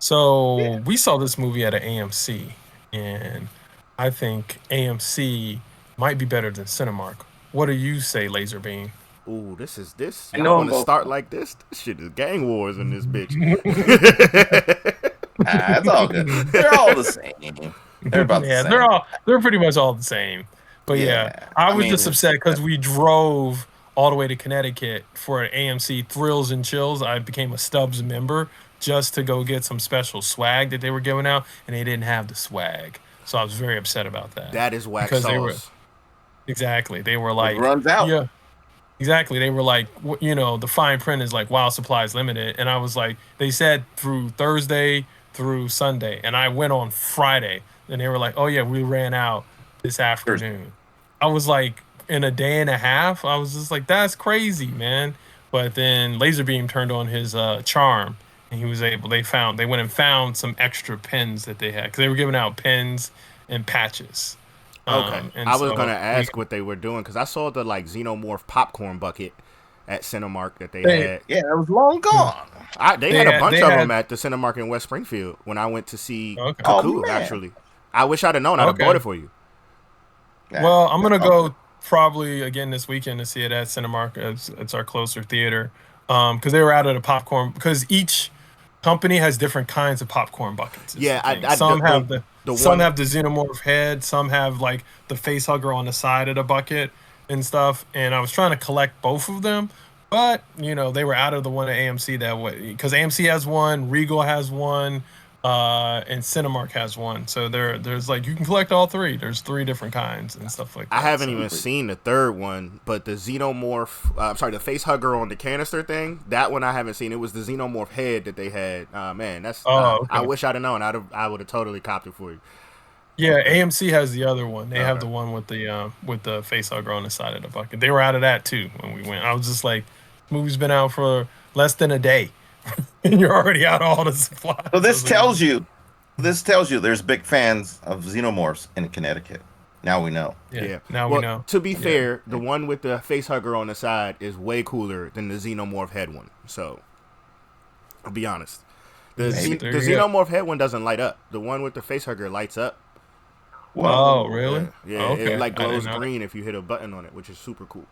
So Yeah. we saw this movie at an AMC, and I think AMC might be better than Cinemark. What do you say, Laserbeam? Ooh, this is this. I Y'all know want them to both. start like this? This shit is gang wars in this bitch. It's all good. They're all the same. They're about the Yeah, same. they're pretty much all the same. But yeah, Yeah. I I was just mean, upset because we drove all the way to Connecticut for an AMC Thrills and Chills. I became a Stubbs member just to go get some special swag that they were giving out, and they didn't have the swag. So I was very upset about that That is whack because they were sauce. exactly they were it like, runs out. yeah, exactly. They were like, the fine print is like while supplies limited, and I was like, they said through Thursday through Sunday, and I went on Friday, and they were like, oh yeah, we ran out this Thursday. afternoon. I was like, in a day and a half, I was just like, that's crazy, man. But then Laserbeam turned on his charm, and he was able. They went and found some extra pens that they had because they were giving out pens and patches, Okay, and I was gonna so we ask what they were doing because I saw the like xenomorph popcorn bucket at Cinemark that they they had. Yeah, it was long gone. They had a bunch they of them had at the Cinemark in West Springfield when I went to see okay. Oh Cuckoo. man. Actually, I wish I'd have known. I'd have bought Okay. it for you. Yeah. Well, I'm It's gonna all good. go probably again this weekend to see it at Cinemark. It's our closer theater. Because they were out of the popcorn. Because each company has different kinds of popcorn buckets. Is the Yeah, thing. I the Some one. have the xenomorph head. Some have like the face hugger on the side of the bucket and stuff. And I was trying to collect both of them, but they were out of the one at AMC that way because AMC has one, Regal has one, and Cinemark has one. So there's like you can collect all three. There's three different kinds and stuff like I that. haven't So even seen the third one, but the xenomorph. I'm sorry, the face hugger on the canister thing. That one I haven't seen. It was the xenomorph head that they had. Man, that's. oh I okay. wish I'd have known. I would have totally copped it for you. Yeah, But AMC has the other one. They have okay. the one with the face hugger on the side of the bucket. They were out of that too when we went. I was just like, movie's been out for less than a day, and you're already out of all the So supplies. I this was like, tells you, there's big fans of xenomorphs in Connecticut. Now we know. yeah. Yeah. Now we Well, know. to be Yeah. fair, the one with the face hugger on the side is way cooler than the xenomorph head one. So I'll be honest. Maybe. There The you go. xenomorph head one doesn't light up. The one with the face hugger lights up. Oh, Whoa. really? Yeah, yeah. It Okay, like I didn't glows know that. green if you hit a button on it, which is super cool.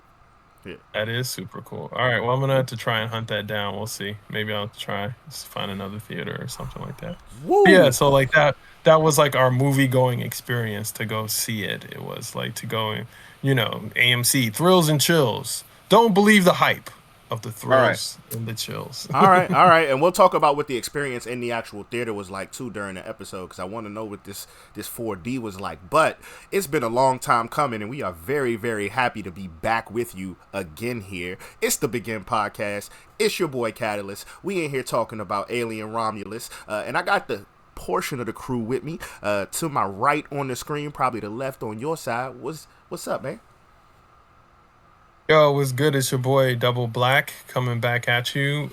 Yeah. That is super cool. All right, well, I'm gonna have to try and hunt that down. We'll see. Maybe I'll try find another theater or something like that. But yeah, Woo! so like that was like our movie going experience to go see it. It was like to go in, AMC thrills and chills. Don't believe the hype of the All right. thrills and the chills. All right, and we'll talk about what the experience in the actual theater was like too during the episode because I want to know what this 4D was like. But it's been a long time coming, and we are very very happy to be back with you again here. It's the Begin Podcast. It's your boy Catalyst. We in here talking about Alien Romulus, and I got the portion of the crew with me. To my right on the screen, probably the left on your side. What's up, man? Yo, what's good? It's your boy Double Black coming back at you.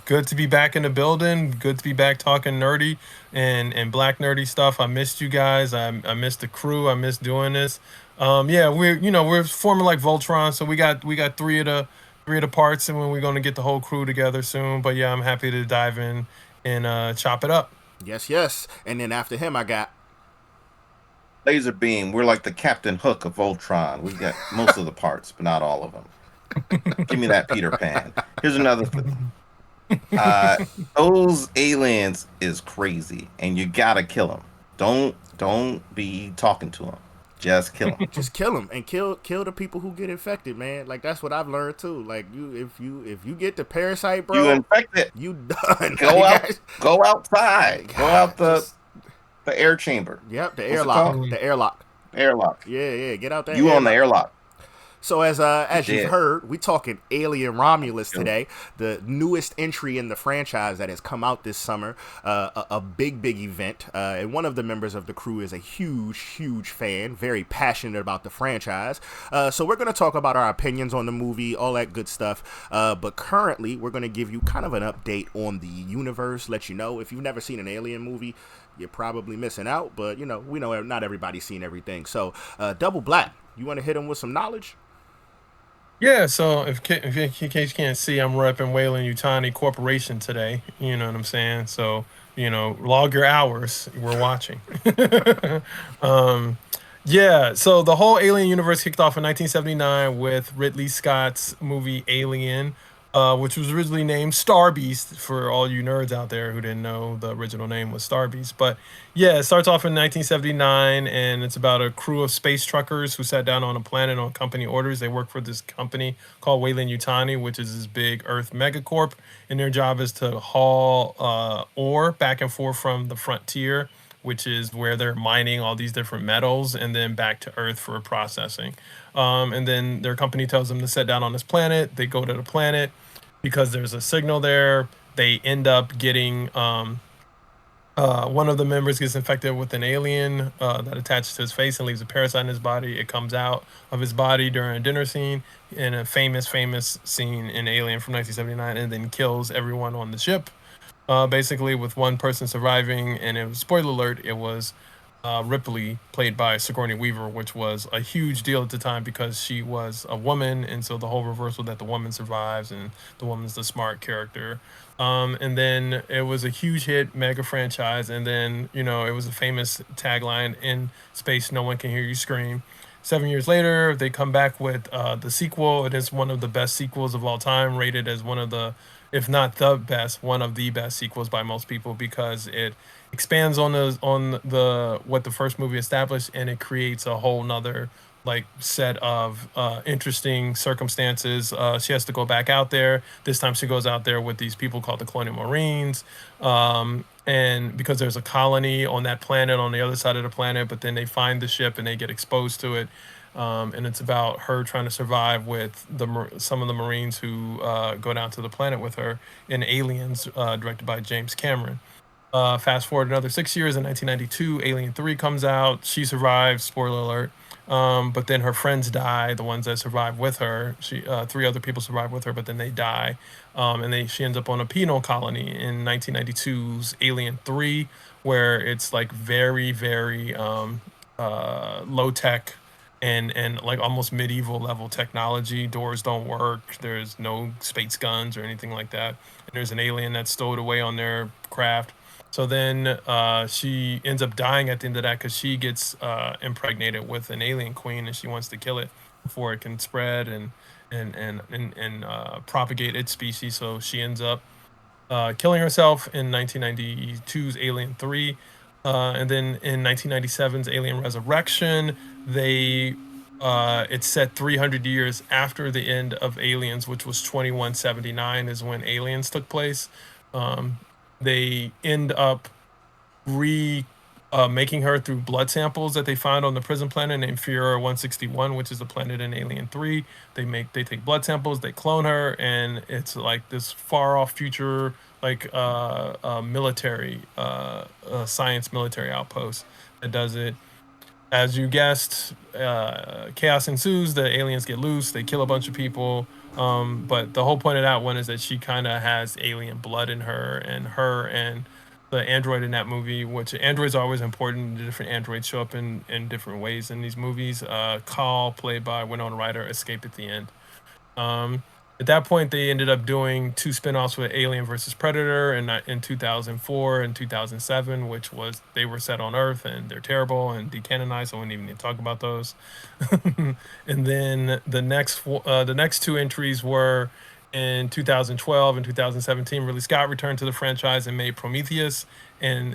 Good to be back in the building. Good to be back talking nerdy and black nerdy stuff. I missed you guys. I missed the crew. I missed doing this. Yeah, we're forming like Voltron, so we got three of the parts, and when we're gonna get the whole crew together soon. But yeah, I'm happy to dive in and chop it up. Yes, yes. And then after him, I got. Laser beam. We're like the Captain Hook of Voltron. We got most of the parts, but not all of them. Give me that Peter Pan. Here's another thing. Uh, those aliens is crazy, and you gotta kill them. Don't be talking to them. Just kill them. Just kill them and kill the people who get infected, man. Like that's what I've learned too. Like if you get the parasite, You bro, infect it. you done. Go out. Like, Go outside. Go out just the air chamber. yep, the What's it airlock, called? the airlock. Airlock. Yeah, yeah, get out that You on the airlock. airlock. So You as you've dead. heard, we talking Alien Romulus Kill 'em. today, the newest entry in the franchise that has come out this summer, a big event, and one of the members of the crew is a huge fan, very passionate about the franchise. So we're gonna talk about our opinions on the movie, all that good stuff. But currently, we're gonna give you kind of an update on the universe, let you know if you've never seen an Alien movie. You're probably missing out, but we know not everybody's seen everything. So, Double Black, you want to hit them with some knowledge? Yeah, so if in case you can't see, I'm repping Wayland Utani Corporation today. You know what I'm saying? So, log your hours. We're watching. um, yeah, so the whole Alien universe kicked off in 1979 with Ridley Scott's movie Alien, which was originally named Star Beast for all you nerds out there who didn't know the original name was Star Beast. But yeah, it starts off in 1979, and it's about a crew of space truckers who sat down on a planet on company orders. They work for this company called Wayland Utani, which is this big Earth megacorp, and their job is to haul ore back and forth from the frontier, which is where they're mining all these different metals, and then back to Earth for processing. And then their company tells them to set down on this planet. They go to the planet because there's a signal there. They end up getting one of the members gets infected with an alien that attaches to his face and leaves a parasite in his body. It comes out of his body during a dinner scene in a famous scene in Alien from 1979, and then kills everyone on the ship. Basically, with one person surviving, and it was spoiler alert. It was Ripley, played by Sigourney Weaver, which was a huge deal at the time because she was a woman, and so the whole reversal that the woman survives and the woman's the smart character. And then it was a huge hit, mega franchise, and then it was a famous tagline: "In space, no one can hear you scream." 7 years later, they come back with the sequel. It is one of the best sequels of all time, rated as one of the, if not the best, one of the best sequels by most people because it expands on the what the first movie established, and it creates a whole nother like set of interesting circumstances. She has to go back out there. This time she goes out there with these people called the Colonial Marines. And because there's a colony on that planet on the other side of the planet, but then they find the ship and they get exposed to it. And it's about her trying to survive with some of the Marines who go down to the planet with her in Aliens, directed by James Cameron. Fast forward another 6 years in 1992, Alien 3 comes out. She survives, spoiler alert. But then her friends die, the ones that survive with her. Three other people survive with her, but then they die. She ends up on a penal colony in 1992's Alien 3, where it's like very, very low tech and like almost medieval level technology. Doors don't work. There's no space guns or anything like that. And there's an alien that's stowed away on their craft. So then she ends up dying at the end of that because she gets impregnated with an alien queen and she wants to kill it before it can spread and propagate its species. So she ends up killing herself in 1992's Alien 3. And then in 1997's Alien Resurrection, it's set 300 years after the end of Aliens, which was 2179, is when Aliens took place. Um, they end up re making her through blood samples that they find on the prison planet named Fiora 161, which is a planet in Alien 3. They take blood samples, they clone her, and it's like this far off future, like military science military outpost that does it. As you guessed, chaos ensues. The aliens get loose. They kill a bunch of people. But the whole point of that one is that she kind of has alien blood in her, and the android in that movie, which androids are always important. The different androids show up in different ways in these movies. Call, played by Winona Ryder, escape at the end. Um, at that point, they ended up doing two spin-offs with Alien versus Predator in 2004 and 2007, which was they were set on Earth and they're terrible and decanonized. So I wouldn't even need to talk about those. And then the next two entries were in 2012 and 2017. Ridley Scott returned to the franchise and made Prometheus in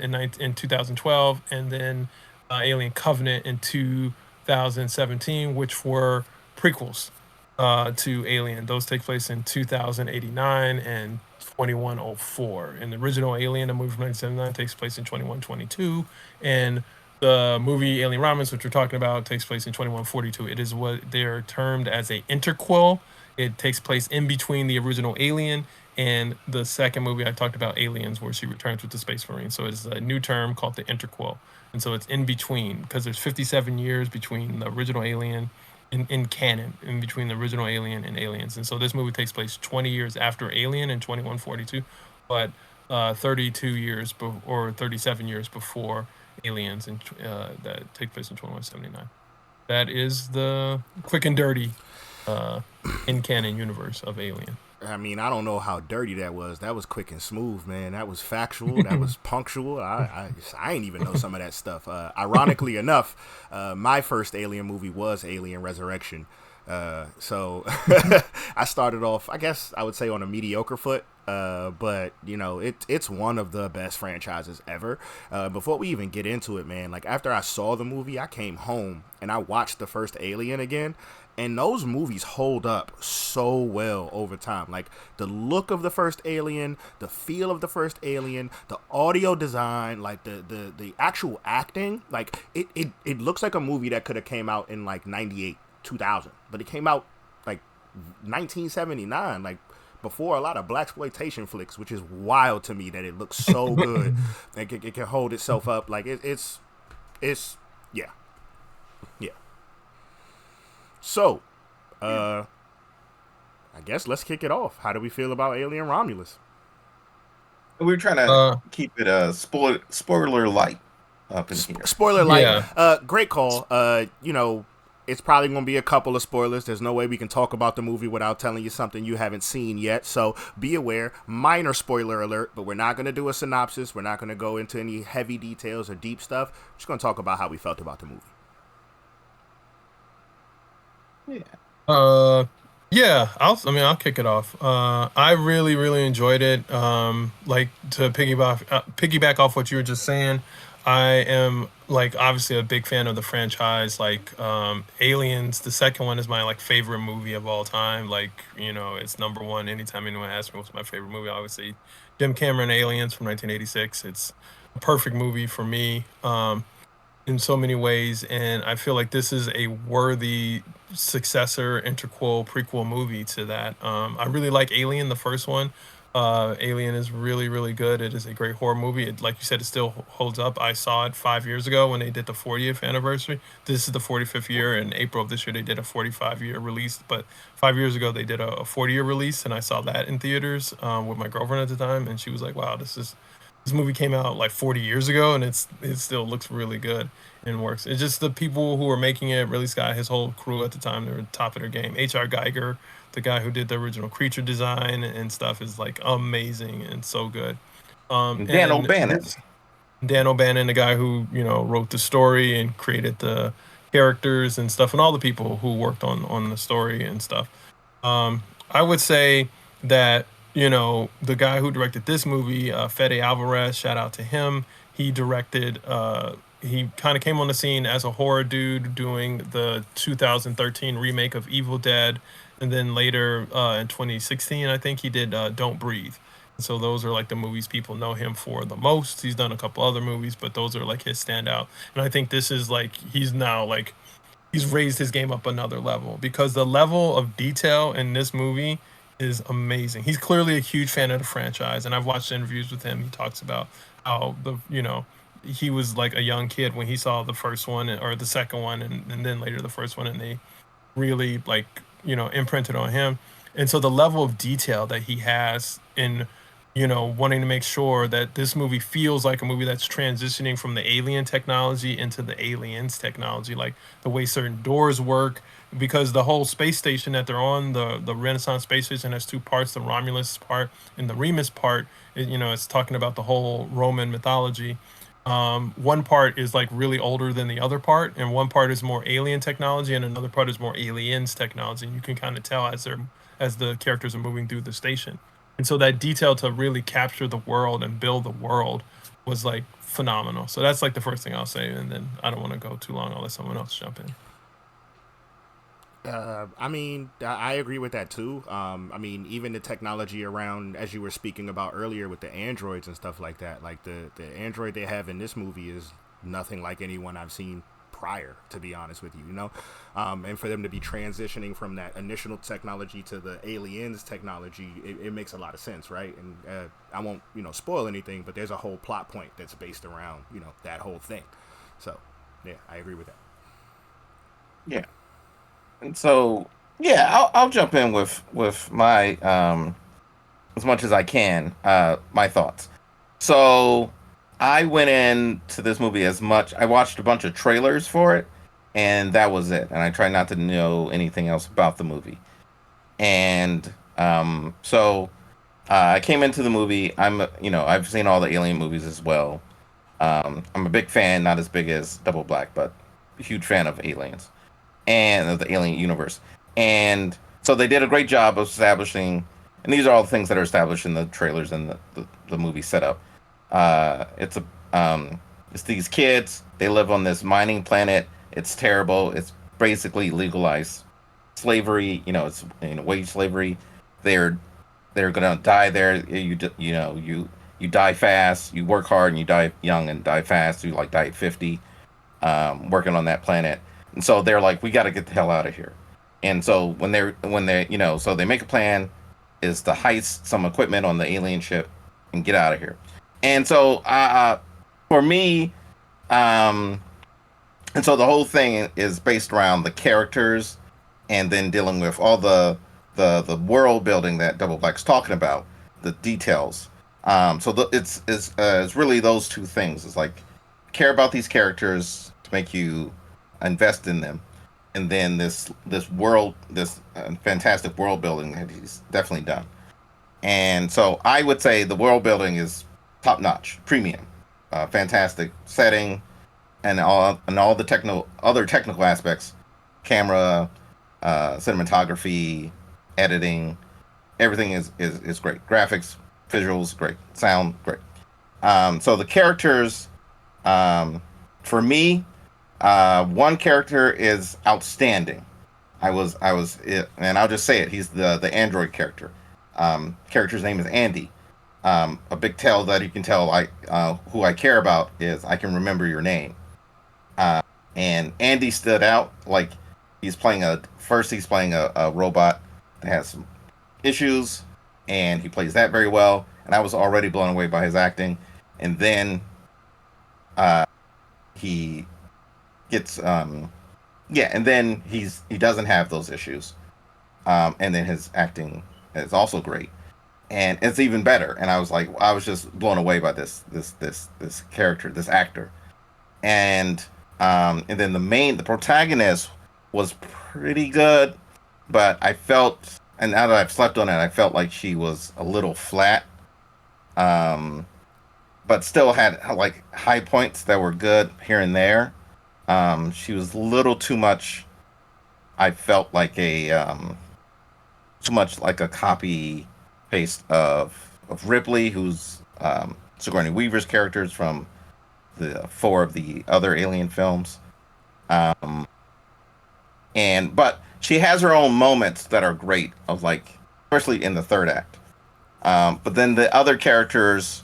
2012, and then Alien Covenant in 2017, which were prequels to Alien. Those take place in 2089 and 2104. And the original Alien, the movie from 1979, takes place in 2122. And the movie Alien Romulus, which we're talking about, takes place in 2142. It is what they're termed as a interquel. It takes place in between the original Alien and the second movie I talked about, Aliens, where she returns with the Space Marine. So it's a new term called the interquel. And so it's in between because there's 57 years between the original Alien in canon in between the original Alien and Aliens. And so this movie takes place 20 years after Alien in 2142, but 32 years or 37 years before Aliens that take place in 2179. That is the quick and dirty. uh, in canon universe of Alien. I mean, I don't know how dirty that was. That was quick and smooth, man. That was factual. That was punctual. I ain't even know some of that stuff. Ironically enough, my first Alien movie was Alien Resurrection. So I started off, I guess I would say, on a mediocre foot. But you know, it's one of the best franchises ever. Before we even get into it, man, like after I saw the movie, I came home and I watched the first Alien again, and those movies hold up so well over time. Like the look of the first Alien, the feel of the first Alien, the audio design, like the actual acting, like it looks like a movie that could have came out in like 98, 2000, but it came out like 1979, like before a lot of black exploitation flicks, which is wild to me that it looks so good and it can hold itself up. Like it's yeah, yeah. So, I guess let's kick it off. How do we feel about Alien Romulus? We're trying to uh, keep it spoiler light up in here. Spoiler light. yeah. Great call. You know, it's probably going to be a couple of spoilers. There's no way we can talk about the movie without telling you something you haven't seen yet. So be aware. Minor spoiler alert, but we're not going to do a synopsis. We're not going to go into any heavy details or deep stuff. We're just going to talk about how we felt about the movie. Yeah. Uh, yeah, I mean, I'll kick it off. I really, really enjoyed it. Like to piggyback off what you were just saying, I am like obviously a big fan of the franchise. Like, Aliens, the second one is my like favorite movie of all time. Like, it's number one. Anytime anyone asks me what's my favorite movie, I always say Jim Cameron Aliens from 1986. It's a perfect movie for me. In so many ways, and I feel like this is a worthy successor, interquel, prequel movie to that. I really like Alien, the first one. Alien is really, really good. It is a great horror movie. Like you said, it still holds up. I saw it 5 years ago when they did the 40th anniversary. This is the 45th year. In April of this year, they did a 45-year release. But 5 years ago, they did a 40-year release, and I saw that in theaters with my girlfriend at the time, and she was like, "Wow, this movie came out like 40 years ago, and it still looks really good and works." It's just the people who were making it, Ridley Scott, his whole crew at the time, they were top of their game. H.R. Geiger, the guy who did the original creature design and stuff, is like amazing and so good. And Dan And O'Bannon. this Dan O'Bannon, the guy who wrote the story and created the characters and stuff, and all the people who worked on the story and stuff. I would say that the guy who directed this movie, Fede Alvarez, shout out to him. He directed. He kind of came on the scene as a horror dude doing the 2013 remake of Evil Dead, and then later in 2016, I think he did Don't Breathe. So those are like the movies people know him for the most. He's done a couple other movies, but those are like his standout. And I think this is like he's now like he's raised his game up another level because the level of detail in this movie is amazing. He's clearly a huge fan of the franchise, and I've watched interviews with him. He talks about how he was like a young kid when he saw the first one or the second one, and then later the first one, and they really like imprinted on him. And so the level of detail that he has in wanting to make sure that this movie feels like a movie that's transitioning from the alien technology into the aliens technology, like the way certain doors work, because the whole space station that they're on, the Renaissance space station, has two parts: the Romulus part and the Remus part. It's talking about the whole Roman mythology. One part is like really older than the other part, and one part is more alien technology, and another part is more aliens technology. And you can kind of tell as the characters are moving through the station. And so that detail to really capture the world and build the world was like phenomenal. So that's like the first thing I'll say, and then I don't want to go too long. I'll let someone else jump in. I mean, I agree with that too. I mean, even the technology around, as you were speaking about earlier, with the androids and stuff like that. Like the android they have in this movie is nothing like anyone I've seen prior. To be honest with you, and for them to be transitioning from that initial technology to the aliens technology, it makes a lot of sense, right? And I won't spoil anything, but there's a whole plot point that's based around that whole thing. So yeah, I agree with that. Yeah. And so, yeah, I'll jump in with my as much as I can, my thoughts. So I went into this movie as much. I watched a bunch of trailers for it, and that was it. And I tried not to know anything else about the movie. And so I came into the movie. I've seen all the Alien movies as well. I'm a big fan, not as big as Double Black, but a huge fan of Aliens and of the Alien universe. And so they did a great job of establishing, and these are all the things that are established in the trailers and the movie setup. Uh, it's a it's these kids. They live on this mining planet. It's terrible. It's basically legalized slavery. It's wage slavery. They're they're gonna die there. You die fast. You work hard and you die young and die fast. You like die at 50, working on that planet. And so they're like, we got to get the hell out of here. And so so they make a plan is to heist some equipment on the alien ship and get out of here. And so for me, um, and so the whole thing is based around the characters and then dealing with all the world building that Double Black's talking about, the details. It's really those two things. It's like care about these characters to make you invest in them, and then this fantastic world building that he's definitely done. And so I would say the world building is top notch, premium, fantastic setting, and all the other technical aspects, camera, cinematography, editing, everything is great. Graphics, visuals, great. Sound, great. So the characters, for me, one character is outstanding. And I'll just say it. He's the android character. Character's name is Andy. A big tell that you can tell who I care about is I can remember your name. And Andy stood out. Like he's playing a robot that has some issues, and he plays that very well. And I was already blown away by his acting. And then he gets and then he doesn't have those issues. And then his acting is also great, and it's even better. And I was just blown away by this character, this actor. And then the protagonist was pretty good, but I felt, and now that I've slept on it, I felt like she was a little flat. Um, but still had like high points that were good here and there. She was a little too much. I felt like too much like a copy paste of Ripley, who's Sigourney Weaver's characters from the four of the other Alien films. Um, but she has her own moments that are great, of like, especially in the third act. But then the other characters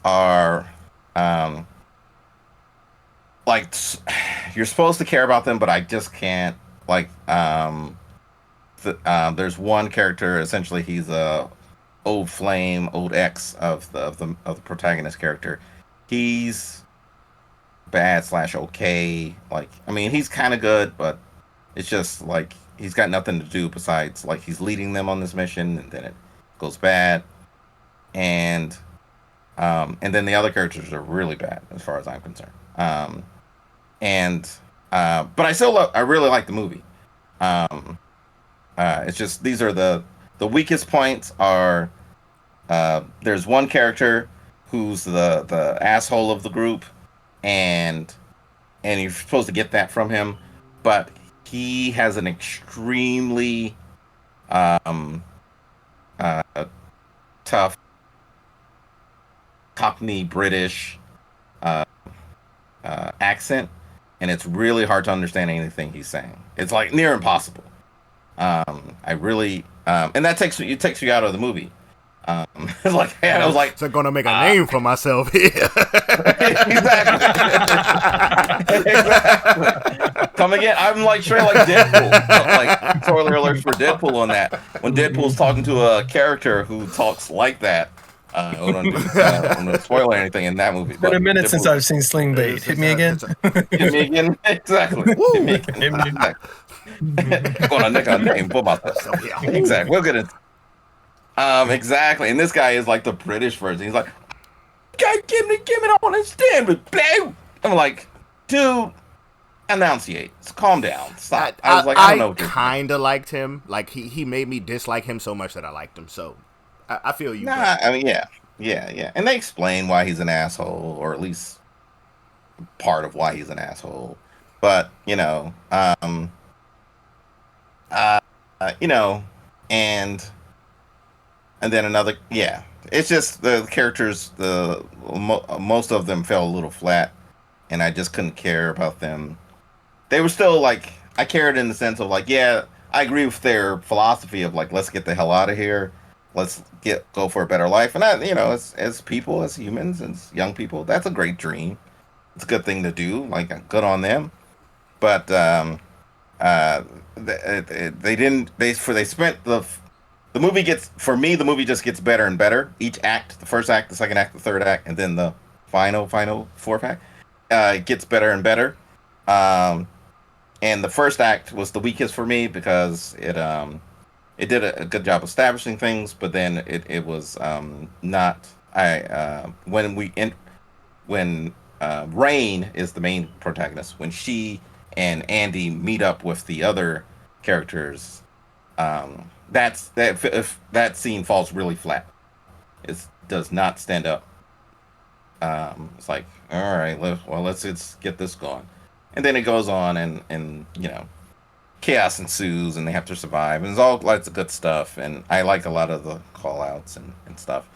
are like you're supposed to care about them, but I just can't. Like, there's one character. Essentially, he's a old flame, old ex of the protagonist character. He's bad slash okay. Like, I mean, he's kind of good, but it's just like he's got nothing to do besides like he's leading them on this mission, and then it goes bad. And then the other characters are really bad as far as I'm concerned. And But I really like the movie. Um, it's just these are the weakest points are there's one character who's the asshole of the group, and you're supposed to get that from him, but he has an extremely um, uh, tough Cockney British uh, accent, and it's really hard to understand anything he's saying. It's like near impossible. I really, and that takes you out of the movie. It's like, and I was like, so gonna make a name for myself here. exactly, exactly. Come again? I'm like straight like Deadpool. Like spoiler alerts for Deadpool on that. When Deadpool's talking to a character who talks like that, I don't want to spoil anything in that movie. It's been a minute Deadpool, since I've seen Sling Blade. Hit me again. hit me again. Exactly. Hit me again. Hit me. Exactly. Gonna make a name for myself. Exactly. We'll get it. Exactly. And this guy is like the British version. He's like, "God, give me, I want to stand with blue." I'm like, dude, enunciate. Calm down. I Stop. I I, was like, I don't I know what you're saying. kind of liked him. Like he made me dislike him so much that I liked him. So I feel you, but Nah, I mean, yeah, yeah, yeah. And they explain why he's an asshole, or at least part of why he's an asshole. But uh, you know, and and then another, yeah. It's just the characters. Most of them fell a little flat, and I just couldn't care about them. They were still like, I cared in the sense of like, yeah, I agree with their philosophy of like, let's get the hell out of here, let's go for a better life. And as people, as humans, as young people, that's a great dream. It's a good thing to do. Like, good on them. But uh, they didn't. They spent the movie gets for me. The movie just gets better and better each act. The first act, the second act, the third act, and then the final fourth act. It gets better and better. Um, and the first act was the weakest for me because it did a good job establishing things, but then it was not. I when Rain is the main protagonist, when she and Andy meet up with the other characters, if that scene falls really flat. It does not stand up. It's like, all right, let's get this going, and then it goes on, and chaos ensues, and they have to survive, and it's all lots of good stuff, and I like a lot of the call outs and stuff,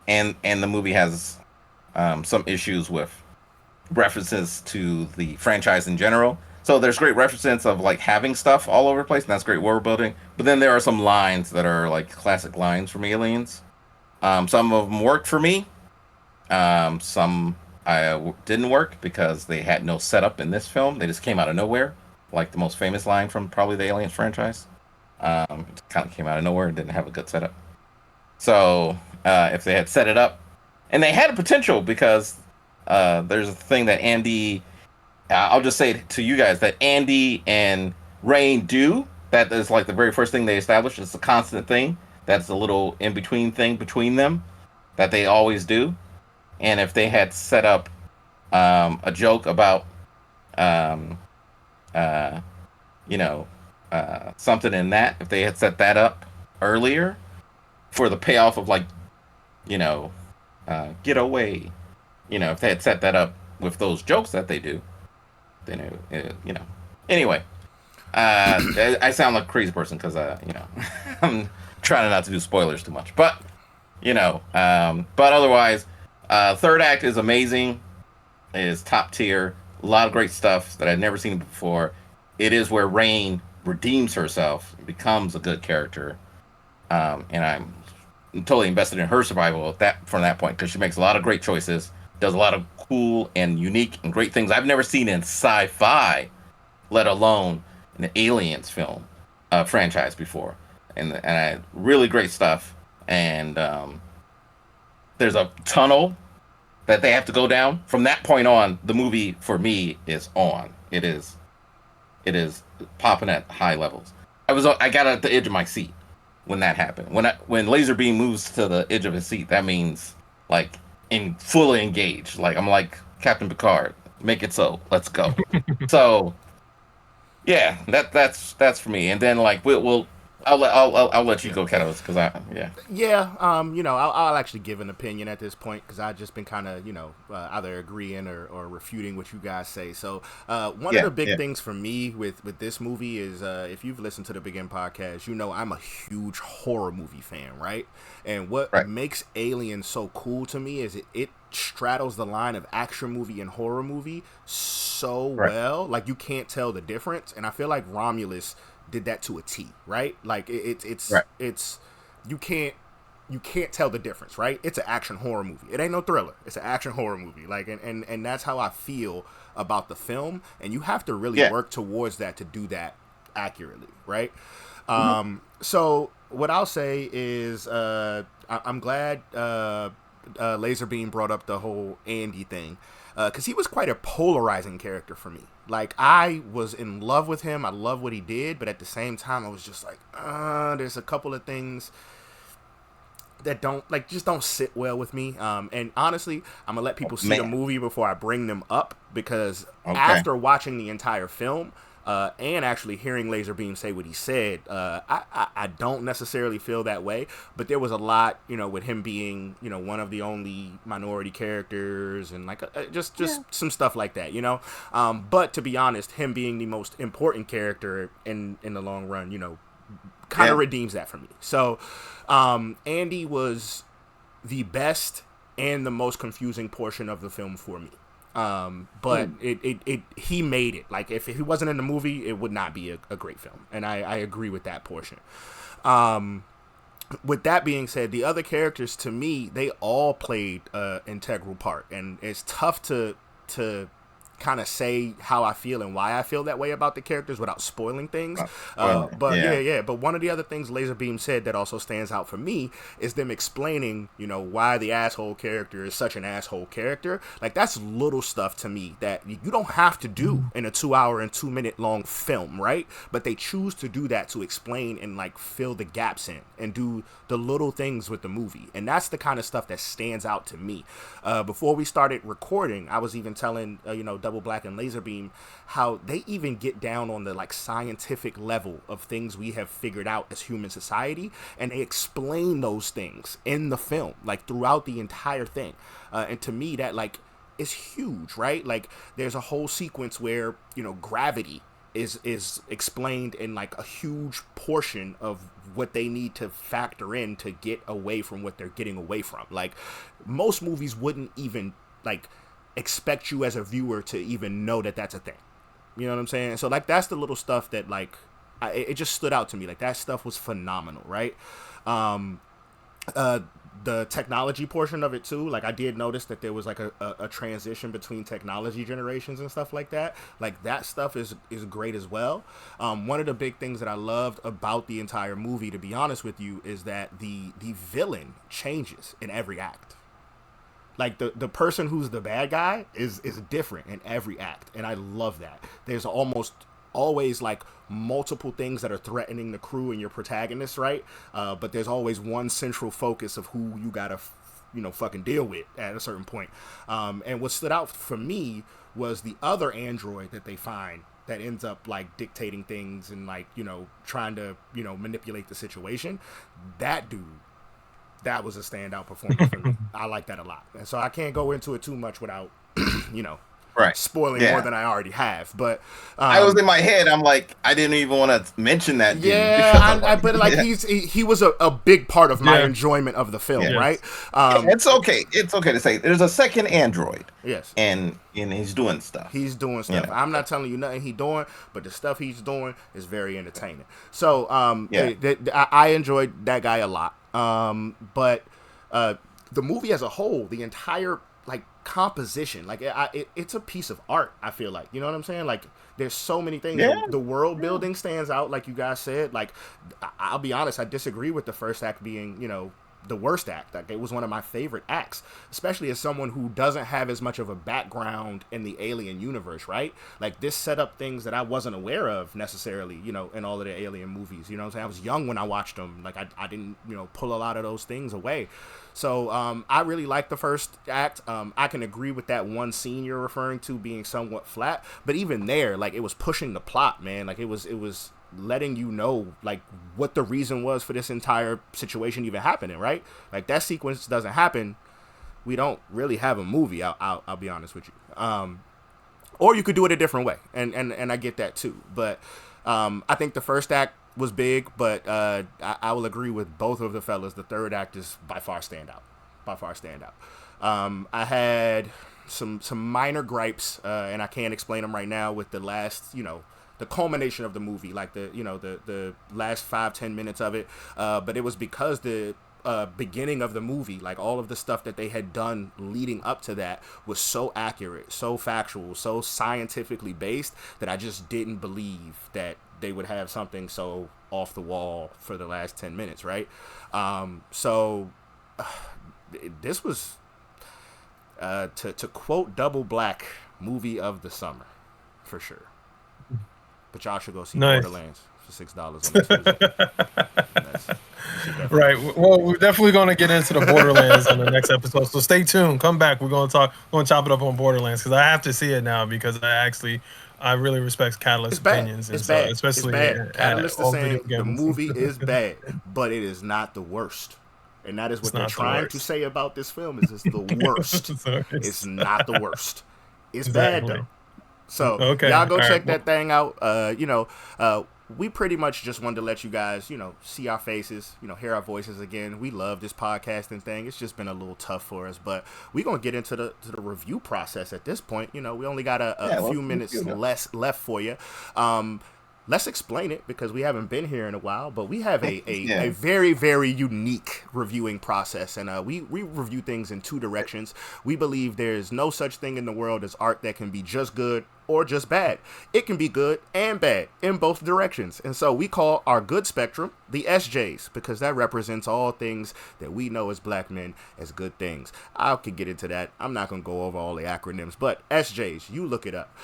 and the movie has some issues with references to the franchise in general. So there's great references of like having stuff all over the place, and that's great world building. But then there are some lines that are like classic lines from Aliens. Some of them worked for me. Some didn't work because they had no setup in this film. They just came out of nowhere, like the most famous line from probably the Aliens franchise. It kind of came out of nowhere and didn't have a good setup. So if they had set it up, and they had a potential because there's a thing that Andy, I'll just say to you guys that Andy and Rain do. That is like the very first thing they established. It's a constant thing. That's a little in between thing between them that they always do. And if they had set up a joke about, um, uh, you know, something in that, if they had set that up earlier for the payoff of like, you know, get away, if they had set that up with those jokes that they do, then Anyway, I sound like a crazy person because I'm trying not to do spoilers too much, but but otherwise, third act is amazing. It is top tier. A lot of great stuff that I'd never seen before. It is where Rain redeems herself, becomes a good character, and I'm totally invested in her survival at that from that point because she makes a lot of great choices, does a lot of cool and unique and great things I've never seen in sci-fi, let alone an aliens film franchise before, and really great stuff. And there's a tunnel that they have to go down. From that point on, the movie for me is on. It is popping at high levels. I got at the edge of my seat when that happened. When Laserbeam moves to the edge of his seat, that means like in fully engaged. Like I'm like Captain Picard, make it so. Let's go. So yeah, that's for me. And then like we'll I'll let you go, Catalyst, because I yeah yeah, I'll actually give an opinion at this point because I've just been kind of, either agreeing or refuting what you guys say. So, one of yeah the big yeah things for me with this movie is, if you've listened to the Begin podcast, I'm a huge horror movie fan, right? And what right makes Alien so cool to me is it straddles the line of action movie and horror movie so right well. Like, you can't tell the difference. And I feel like Romulus did that to a T, right? Like right. it's you can't tell the difference, right? It's an action horror movie. It ain't no thriller. It's an action horror movie. Like, and that's how I feel about the film. And you have to really Yeah. work towards that to do that accurately, right? Mhm. So what I'll say is, I'm glad Laserbeam brought up the whole Andy thing, because he was quite a polarizing character for me. Like, I was in love with him. I love what he did, but at the same time, I was just like, there's a couple of things that don't like just don't sit well with me. And honestly, I'm gonna let Oh, people see the man. movie before I bring them up, because Okay. after watching the entire film, and actually hearing Laserbeam say what he said, I don't necessarily feel that way. But there was a lot, with him being, one of the only minority characters, and like just Yeah. some stuff like that, But to be honest, him being the most important character in the long run, kind of Yeah. redeems that for me. So, Andy was the best and the most confusing portion of the film for me. But Hmm. he made it. Like, if he wasn't in the movie, it would not be a great film. And I agree with that portion. With that being said, the other characters, to me, they all played an integral part. And it's tough to kind of say how I feel and why I feel that way about the characters without spoiling things. Well, But yeah. yeah. But one of the other things Laserbeam said that also stands out for me is them explaining, why the asshole character is such an asshole character. Like, that's little stuff to me that you don't have to do in a 2 hour and 2 minute long film, right? But they choose to do that to explain and like fill the gaps in and do the little things with the movie. And that's the kind of stuff that stands out to me. Before we started recording, I was even telling, Double Black and Laserbeam, how they even get down on the like scientific level of things we have figured out as human society, and they explain those things in the film, like throughout the entire thing. And to me, that like is huge, right? Like, there's a whole sequence where gravity is explained in like a huge portion of what they need to factor in to get away from what they're getting away from. Like, most movies wouldn't even like expect you as a viewer to even know that that's a thing. You know what I'm saying? So like, that's the little stuff that like it just stood out to me. Like, that stuff was phenomenal, right? Um, uh, the technology portion of it too. Like, I did notice that there was like a transition between technology generations and stuff like that. Like, that stuff is great as well. One of the big things that I loved about the entire movie, to be honest with you, is that the villain changes in every act. Like, the person who's the bad guy is different in every act, and I love that. There's almost always like multiple things that are threatening the crew and your protagonist, right? But there's always one central focus of who you gotta fucking deal with at a certain point. And what stood out for me was the other android that they find that ends up like dictating things and like trying to manipulate the situation. That dude, that was a standout performance for me. I like that a lot. And so I can't go into it too much without, you know, Right. spoiling more Yeah. than I already have. But I was in my head. I'm like, I didn't even want to mention that dude yeah, because I'm like, but like yeah, he was a big part of my Yeah. enjoyment of the film, yeah. right? Yes. It's okay. It's okay to say there's a second android, Yes. and he's doing stuff. He's doing You stuff. know. I'm not telling you nothing he doing, but the stuff he's doing is very entertaining. So Yeah. I enjoyed that guy a lot. But uh, the movie as a whole, the entire like composition, like it's a piece of art. I feel like, you know what I'm saying. Like, there's so many things. Yeah. The world Yeah. building stands out, like you guys said. Like, I'll be honest, I disagree with the first act being the worst act. Like, it was one of my favorite acts, especially as someone who doesn't have as much of a background in the Alien universe, right? Like, this set up things that I wasn't aware of necessarily, in all of the Alien movies. You know what I'm saying? I was young when I watched them. Like, I didn't, pull a lot of those things away. So I really like the first act. I can agree with that one scene you're referring to being somewhat flat, but even there, like, it was pushing the plot, man. Like, it was letting you know like what the reason was for this entire situation even happening, right? Like, that sequence doesn't happen, we don't really have a movie. I'll be honest with you. Or you could do it a different way, and I get that too. But I think the first act was big, but I will agree with both of the fellas. The third act is by far standout. By far standout. I had some minor gripes, and I can't explain them right now. With the last, the culmination of the movie, like the last 5-10 minutes of it. But it was because the beginning of the movie, like all of the stuff that they had done leading up to that was so accurate, so factual, so scientifically based that I just didn't believe that they would have something so off the wall for the last 10 minutes, right? So this was, to quote Double Black, movie of the summer, for sure. But y'all should go see Nice. Borderlands for $6 on a Tuesday. That's You should definitely Right. do it. Well, we're definitely going to get into the Borderlands on the next episode. So stay tuned. Come back. We're going to talk. We're going to chop it up on Borderlands because I have to see it now because I really respect Catalyst's It's bad. opinions, It's and so bad. It's especially bad. Catalyst is all video saying the games. movie is bad, but it is not the worst. And that is It's what they're not the trying to worst. say about this film is it's the worst. So It's not the worst. It's bad exactly. though. So y'all Okay. go All right. check Well, that thing out. We pretty much just wanted to let you guys, see our faces, hear our voices again. We love this podcasting thing. It's just been a little tough for us, but we're gonna get into the review process at this point. We only got a Yeah, few let's minutes review them. left for you. Let's explain it because we haven't been here in a while, but we have a Yeah. very, very unique reviewing process. And we review things in two directions. We believe there's no such thing in the world as art that can be just good or just bad. It can be good and bad in both directions. And so we call our good spectrum the SJs because that represents all things that we know as black men as good things. I could get into that. I'm not going to go over all the acronyms, but SJs, you look it up.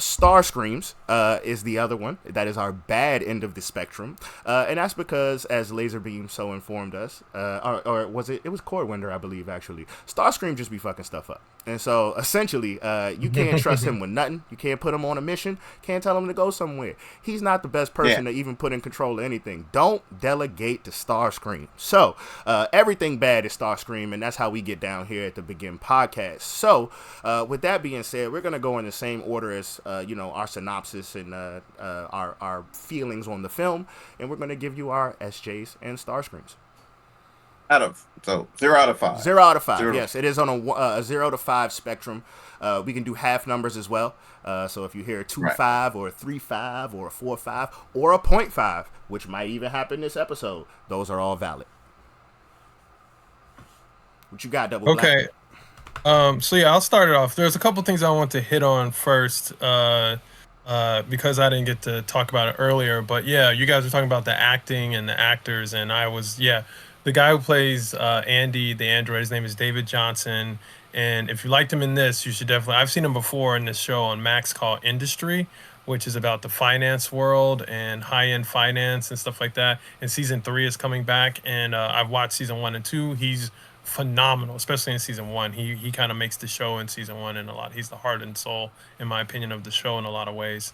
Star Screams is the other one. That is our bad end of the spectrum. And that's because, as Laserbeam so informed us, or was it? It was Cordwinder, I believe, actually. Starscream just be fucking stuff up. And so, essentially, you can't trust him with nothing. You can't put him on a mission. Can't tell him to go somewhere. He's not the best person Yeah. to even put in control of anything. Don't delegate to Starscream. So, everything bad is Starscream, and that's how we get down here at the Begin podcast. So, with that being said, we're going to go in the same order as, our synopsis and our feelings on the film, and we're going to give you our SJs and Starscreams. So 0 out of 5. 0 out of 5. Zero. Yes, it is on a 0 to 5 spectrum. We can do half numbers as well. So if you hear a 2 Right. 5 or a 3 5 or a 4 5 or a 0.5, which might even happen this episode, those are all valid. What you got, Double Black? okay. So yeah, I'll start it off. There's a couple things I want to hit on first, because I didn't get to talk about it earlier. But yeah, you guys were talking about the acting and the actors, and the guy who plays Andy, the android. His name is David Johnson, and if you liked him in this, you should definitely. I've seen him before in this show on Max called Industry, which is about the finance world and high-end finance and stuff like that. And season 3 is coming back, and I've watched season 1 and 2. He's phenomenal, especially in season 1. He kind of makes the show in season 1 and a lot. He's the heart and soul, in my opinion, of the show in a lot of ways.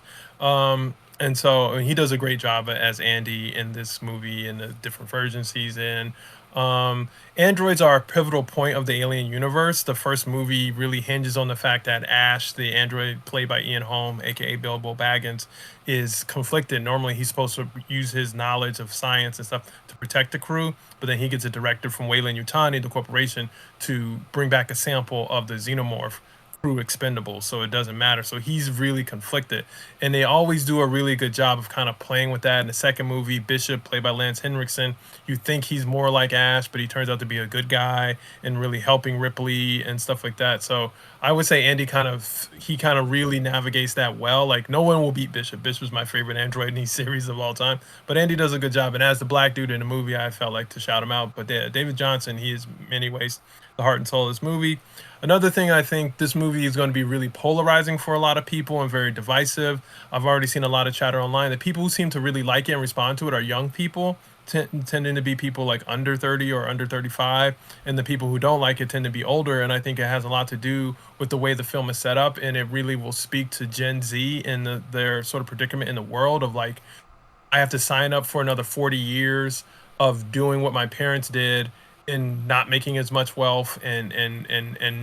And so he does a great job as Andy in this movie and the different versions he's in. Androids are a pivotal point of the Alien universe. The first movie really hinges on the fact that Ash, the android played by Ian Holm, aka Bilbo Baggins, is conflicted. Normally, he's supposed to use his knowledge of science and stuff to protect the crew, but then he gets a directive from Weyland Yutani, the corporation, to bring back a sample of the xenomorph crew expendable, so it doesn't matter. So he's really conflicted, and they always do a really good job of kind of playing with that. In the second movie, Bishop, played by Lance Henriksen, you think he's more like Ash, but he turns out to be a good guy and really helping Ripley and stuff like that. So I would say Andy kind of really navigates that well. Like, no one will beat Bishop. Bishop's my favorite android in these series of all time, but Andy does a good job. And as the black dude in the movie, I felt like to shout him out. But yeah, David Johnson, he is in many ways the heart and soul of this movie. Another thing, I think this movie is going to be really polarizing for a lot of people and very divisive. I've already seen a lot of chatter online. The people who seem to really like it and respond to it are young people, tending to be people like under 30 or under 35. And the people who don't like it tend to be older. And I think it has a lot to do with the way the film is set up. And it really will speak to Gen Z and their sort of predicament in the world of like, I have to sign up for another 40 years of doing what my parents did and not making as much wealth and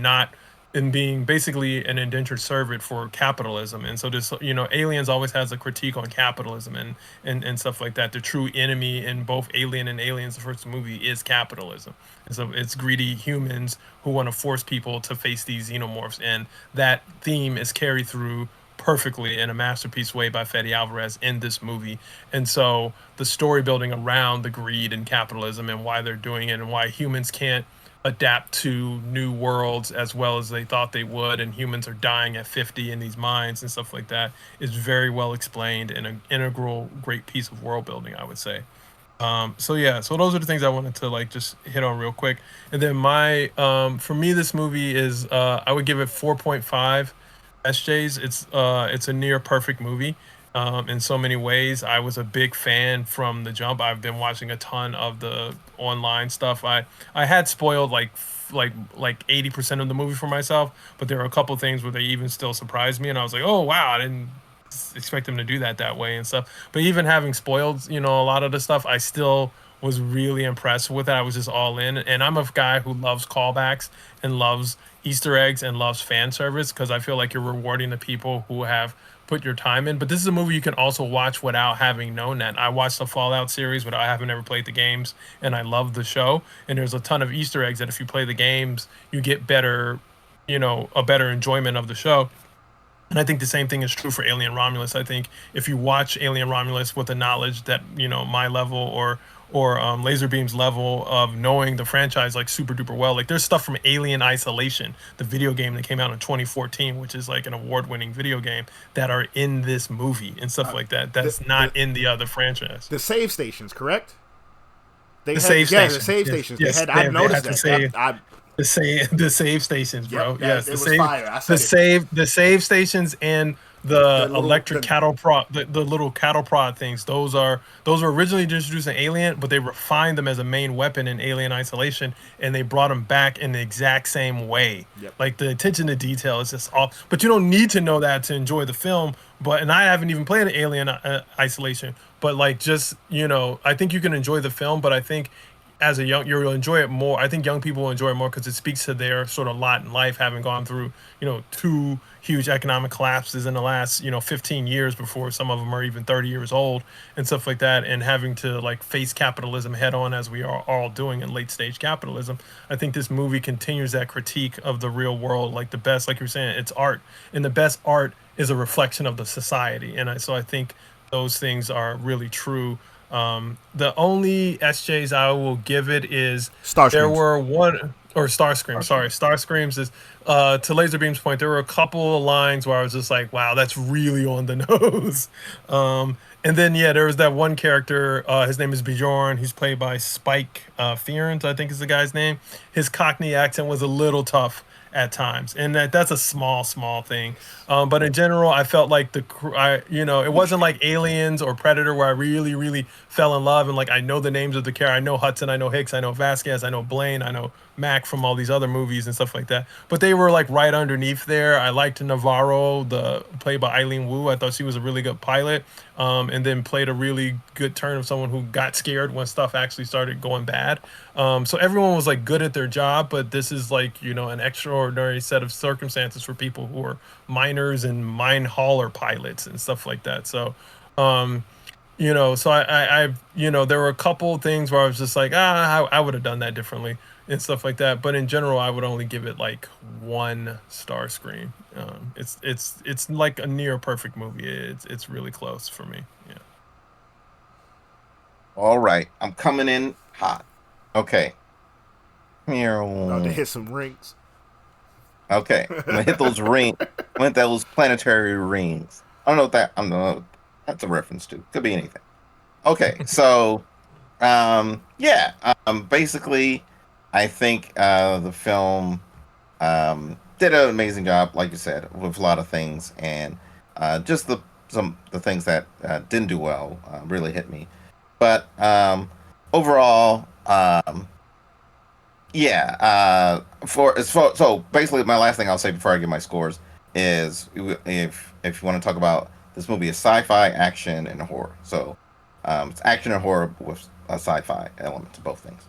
not and being basically an indentured servant for capitalism. And so this, Aliens always has a critique on capitalism and stuff like that. The true enemy in both Alien and Aliens, the first movie, is capitalism. And so it's greedy humans who want to force people to face these xenomorphs. And that theme is carried through perfectly in a masterpiece way by Fede Alvarez in this movie. And so the story building around the greed and capitalism and why they're doing it and why humans can't adapt to new worlds as well as they thought they would, and humans are dying at 50 in these mines and stuff like that, is very well explained and an integral great piece of world building, I would say. So yeah, so those are the things I wanted to like just hit on real quick. And then my for me, this movie is I would give it 4.5 SJs. It's a near perfect movie. in so many ways. I was a big fan from the jump. I've been watching a ton of the online stuff. I had spoiled like 80% of the movie for myself, but there were a couple things where they even still surprised me, and I was like, oh wow, I didn't expect them to do that way and stuff. But even having spoiled, a lot of the stuff, I still was really impressed with it. I was just all in, and I'm a guy who loves callbacks and loves Easter eggs and loves fan service because I feel like you're rewarding the people who have put your time in. But this is a movie you can also watch without having known that. I watched the Fallout series, but I haven't ever played the games, and I love the show. And there's a ton of Easter eggs that if you play the games, you get better, a better enjoyment of the show. And I think the same thing is true for Alien Romulus. I think if you watch Alien Romulus with the knowledge that my level or Laserbeam's level of knowing the franchise like super duper well, like there's stuff from Alien Isolation, the video game that came out in 2014, which is like an award-winning video game, that are in this movie and stuff like that. The That's the not in the other franchise. the save stations, correct? They The had save the stations, save yes, stations. They yes, had. I've they noticed had to that. save I the save stations, bro. yep, Yes, it was fire. I said it. the save stations and The the little electric cattle prod, the little cattle prod things. Those were originally introduced in Alien, but they refined them as a main weapon in Alien Isolation, and they brought them back in the exact same way. Yep. Like the attention to detail is just all. But you don't need to know that to enjoy the film. But and I haven't even played Alien Isolation, but like just I think you can enjoy the film, but I think as a you'll enjoy it more. I think young people will enjoy it more because it speaks to their sort of lot in life, having gone through two huge economic collapses in the last 15 years before some of them are even 30 years old and stuff like that, and having to like face capitalism head on as we are all doing in late stage capitalism. I think this movie continues that critique of the real world, like the best, like you're saying, it's art, and the best art is a reflection of the society, and so I think those things are really true. The only SJs I will give it is Star there Screams. were one or Star Screams. Sorry, Star Screams is to Laserbeam's point. There were a couple of lines where I was just like, "Wow, that's really on the nose." And then yeah, there was that one character. His name is Bjorn. He's played by Spike Fearns, I think is the guy's name. His Cockney accent was a little tough at times, and that's a small thing. But in general, I felt like it wasn't like Aliens or Predator where I really fell in love and like I know the names of the character. I know Hudson, I know Hicks, I know Vasquez, I know Blaine, I know Mac from all these other movies and stuff like that. But they were like right underneath there. I liked Navarro, the played by Eileen Wu. I thought she was a really good pilot, and then played a really good turn of someone who got scared when stuff actually started going bad. So everyone was like good at their job, but this is like an extraordinary set of circumstances for people who are miners and mine hauler pilots and stuff like that. So, um, so there were a couple things where I was just like, I would have done that differently and stuff like that. But in general, I would only give it like one star screen. It's like a near perfect movie. It's really close for me. Yeah. All right, I'm coming in hot. Okay. About to Meow. hit some rings. Okay, I'm gonna hit those ring. I'm gonna hit those planetary rings. I don't know what that. I don't know. That's a reference to. Could be anything. Okay, so yeah, basically, I think the film did an amazing job, like you said, with a lot of things, and just the things that didn't do well really hit me. But overall, yeah. So basically, my last thing I'll say before I give my scores is if you want to talk about this movie is sci-fi, action, and horror. So it's action and horror with a sci-fi element to both things.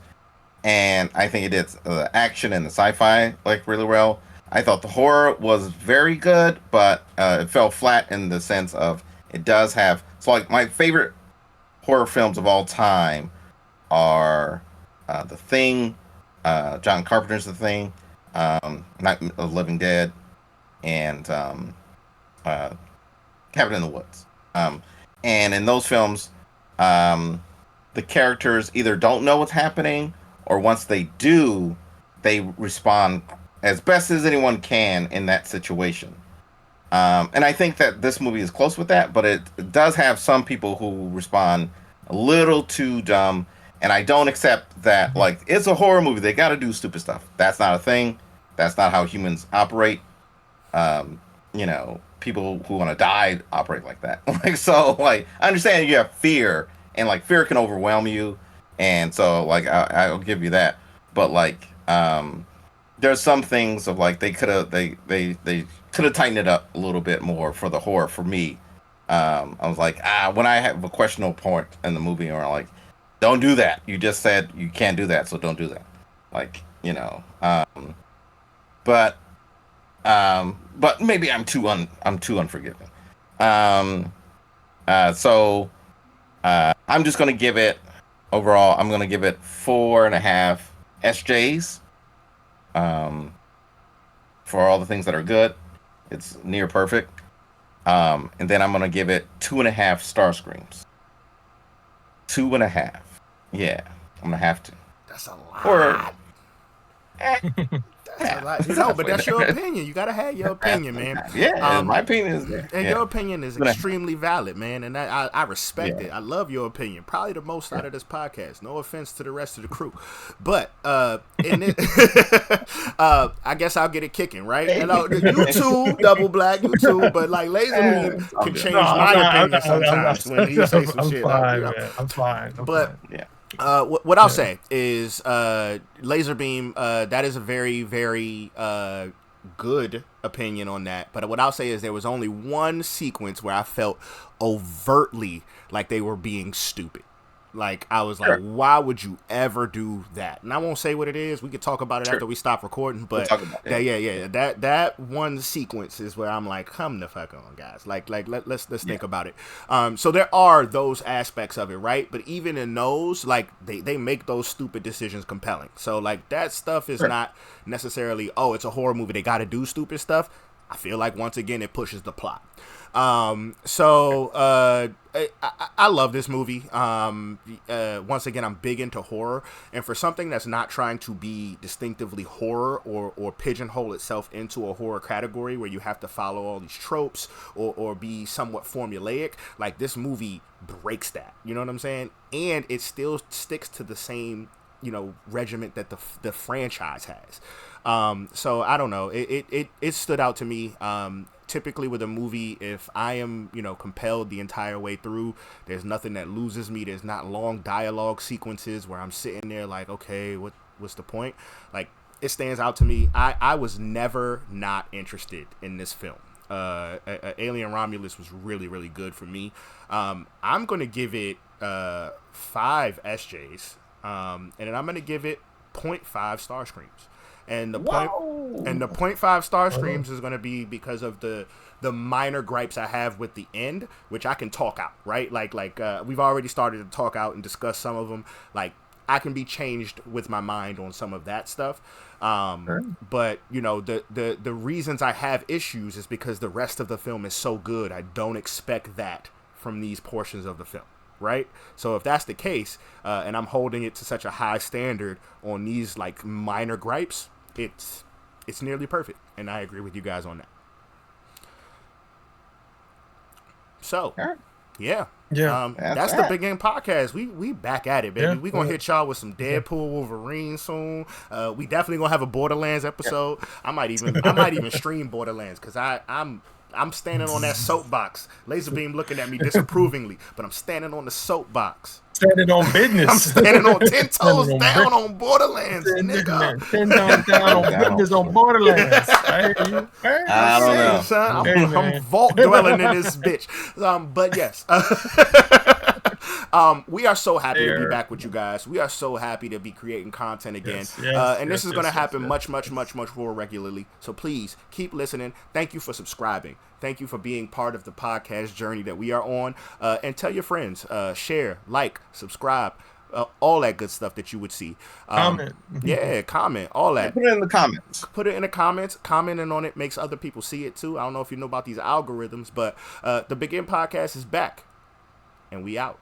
And I think it did the action and the sci-fi like really well. I thought the horror was very good, but it fell flat in the sense of it does have. So like my favorite horror films of all time are The Thing, John Carpenter's The Thing, Night of the Living Dead, and uh, Cabin in the Woods. And in those films, um, the characters either don't know what's happening, or once they do, they respond as best as anyone can in that situation. And I think that this movie is close with that, but it does have some people who respond a little too dumb. And I don't accept that, like, it's a horror movie. They got to do stupid stuff. That's not a thing. That's not how humans operate. Um, people who want to die operate like that. Like, so, like, I understand you have fear, and like fear can overwhelm you, and so like I'll give you that. But like, there's some things of like they could have tightened it up a little bit more for the horror for me. I was like, when I have a questionable point in the movie, or like, don't do that. You just said you can't do that, so don't do that. Like, but but maybe I'm too unforgiving. Um, so I'm just gonna give it overall. I'm gonna give it 4.5 SJs. Um, for all the things that are good, it's near perfect. And then I'm gonna give it 2.5 star screams. 2.5. Yeah, I'm gonna have to. That's a Or lot. eh, That's a half. lot. It's But halfway that's your there. opinion. You gotta have your opinion, man. Yeah, my opinion is there. And Yeah, your opinion is 2.5. extremely valid, man. And I respect Yeah, it. I love your opinion. Probably the most yeah. out of this podcast. No offense to the rest of the crew, but in it, I guess I'll get it kicking, right? And you too, double black, you too. But like Laser Beam It's all can good. No, change I'm my not. opinion sometimes when he say some I'm shit. fine, man. I'm fine. I'm But fine. Yeah. what I'll Yeah. say is Laser Beam. That is a very, very good opinion on that. But what I'll say is there was only one sequence where I felt overtly like they were being stupid. Like I was like, Sure. why would you ever do that? And I won't say what it is. We could talk about it Sure. after we stop recording. We'll But talk about it. yeah. That one sequence is where I'm like, come the fuck on, guys. Let's Yeah. think about it. So there are those aspects of it, right? But even in those, like they make those stupid decisions compelling. So like that stuff is Sure. not necessarily, oh, it's a horror movie, they got to do stupid stuff. I feel like once again it pushes the plot. I love this movie. Once again, I'm big into horror, and for something that's not trying to be distinctively horror or pigeonhole itself into a horror category where you have to follow all these tropes or be somewhat formulaic, like this movie breaks that. You know what I'm saying? And it still sticks to the same regiment that the franchise has. So I don't know. It stood out to me. Typically with a movie, if I am compelled the entire way through, there's nothing that loses me. There's not long dialogue sequences where I'm sitting there like, okay, what's the point? Like it stands out to me. I was never not interested in this film. Alien Romulus was really, really good for me. I'm gonna give it 5 SJs, and then I'm gonna give it 0.5 star screams. And the point and Whoa. the 0.5 star screams is going to be because of the minor gripes I have with the end, which I can talk out, right? Like we've already started to talk out and discuss some of them. Like I can be changed with my mind on some of that stuff. Sure. But the reasons I have issues is because the rest of the film is so good. I don't expect that from these portions of the film. Right. So if that's the case, and I'm holding it to such a high standard on these like minor gripes, it's nearly perfect, and I agree with you guys on that. So, Sure. yeah, Yeah. That's that's the that. B.E.G.I.N podcast. We back at it, baby. Yeah. We gonna hit y'all with some Deadpool, Wolverine soon. We definitely gonna have a Borderlands episode. I might even stream Borderlands because I'm standing on that soapbox. Laser Beam looking at me disapprovingly, but I'm standing on the soapbox. Standing on I'm business. standing on 10 toes Standing on down on Borderlands, nigga. 10 toes down on Down business on on- Borderlands. I hear you. Hey, I'm I don't saying, know. son, hey, I'm man. vault dwelling in this bitch. But yes, we are so happy to be There. back with you guys. We are so happy to be creating content again. And this is going to happen much more regularly. So please keep listening. Thank you for subscribing. Thank you for being part of the podcast journey that we are on. And tell your friends, share, like, subscribe, all that good stuff that you would see. Comment. Yeah, comment, all that. Put it in the comments. Put it in the comments. Commenting on it makes other people see it too. I don't know if you know about these algorithms, but the B.E.G.I.N podcast is back, and we out.